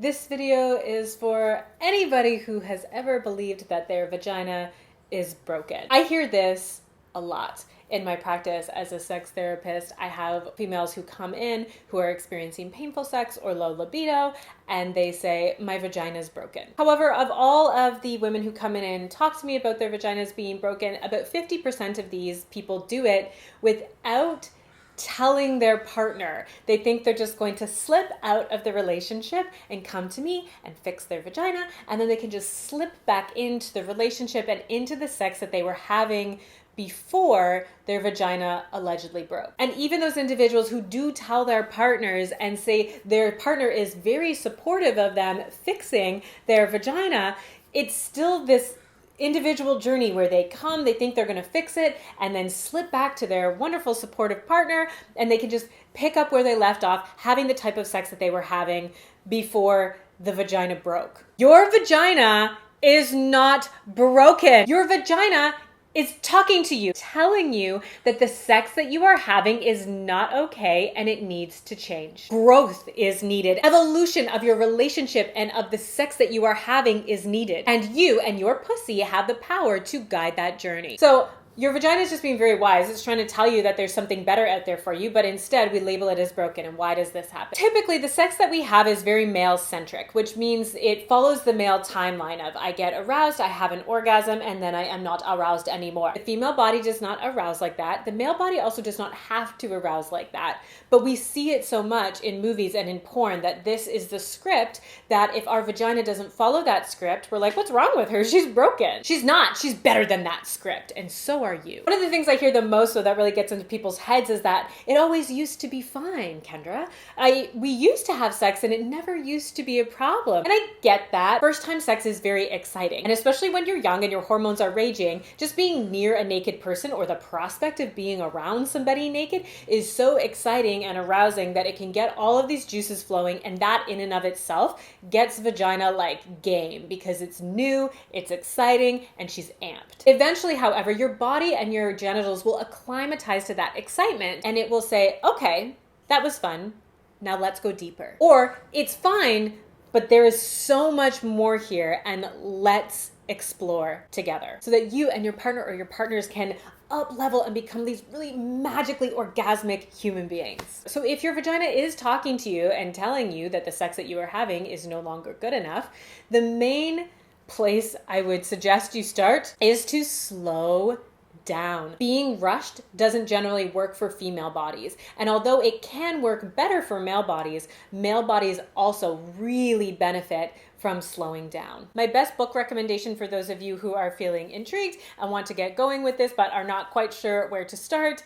This video is for anybody who has ever believed that their vagina is broken. I hear this a lot. In my practice as a sex therapist, I have females who come in who are experiencing painful sex or low libido, and they say, my vagina is broken. However, of all of the women who come in and talk to me about their vaginas being broken, about 50% of these people do it without telling their partner. They think they're just going to slip out of the relationship and come to me and fix their vagina, and then they can just slip back into the relationship and into the sex that they were having before their vagina allegedly broke. And even those individuals who do tell their partners and say their partner is very supportive of them fixing their vagina, it's still this individual journey where they come, they think they're going to fix it, and then slip back to their wonderful supportive partner, and they can just pick up where they left off, having the type of sex that they were having before the vagina broke. Your vagina is not broken. Your vagina is talking to you, telling you that the sex that you are having is not okay and it needs to change. Growth is needed. Evolution of your relationship and of the sex that you are having is needed. And you and your pussy have the power to guide that journey. So your vagina is just being very wise. It's trying to tell you that there's something better out there for you, but instead we label it as broken. And why does this happen? Typically, the sex that we have is very male-centric, which means it follows the male timeline of I get aroused, I have an orgasm, and then I am not aroused anymore. The female body does not arouse like that. The male body also does not have to arouse like that. But we see it so much in movies and in porn that this is the script, that if our vagina doesn't follow that script, we're like, what's wrong with her? She's broken. She's not. She's better than that script. And so are you. One of the things I hear the most, though, that really gets into people's heads is that it always used to be fine, Kendra. We used to have sex and it never used to be a problem. And I get that. First time sex is very exciting. And especially when you're young and your hormones are raging, just being near a naked person or the prospect of being around somebody naked is so exciting and arousing that it can get all of these juices flowing, and that in and of itself gets vagina like game because it's new, it's exciting, and she's amped. Eventually, however, your body and your genitals will acclimatize to that excitement, and it will say, okay, that was fun, now let's go deeper. Or it's fine, but there is so much more here, and let's explore together so that you and your partner or your partners can up level and become these really magically orgasmic human beings. So if your vagina is talking to you and telling you that the sex that you are having is no longer good enough, the main place I would suggest you start is to slow down. Being rushed doesn't generally work for female bodies. And although it can work better for male bodies also really benefit from slowing down. My best book recommendation for those of you who are feeling intrigued and want to get going with this but are not quite sure where to start,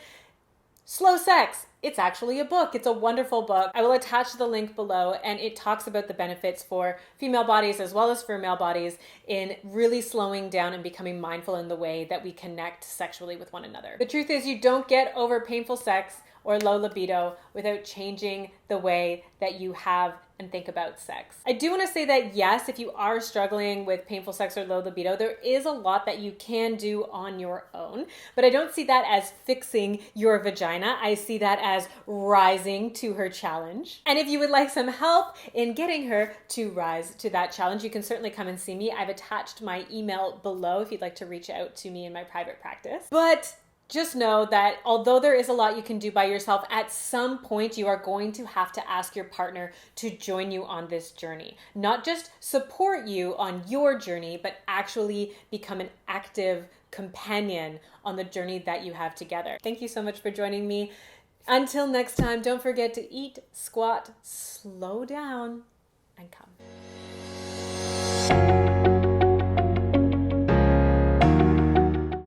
Slow Sex. It's actually a book. It's a wonderful book. I will attach the link below, and it talks about the benefits for female bodies as well as for male bodies in really slowing down and becoming mindful in the way that we connect sexually with one another. The truth is, you don't get over painful sex or low libido without changing the way that you have and think about sex. I do want to say that yes, if you are struggling with painful sex or low libido, there is a lot that you can do on your own, but I don't see that as fixing your vagina. I see that as rising to her challenge. And if you would like some help in getting her to rise to that challenge, you can certainly come and see me. I've attached my email below if you'd like to reach out to me in my private practice. But just know that although there is a lot you can do by yourself, at some point you are going to have to ask your partner to join you on this journey. Not just support you on your journey, but actually become an active companion on the journey that you have together. Thank you so much for joining me. Until next time, don't forget to eat, squat, slow down, and come.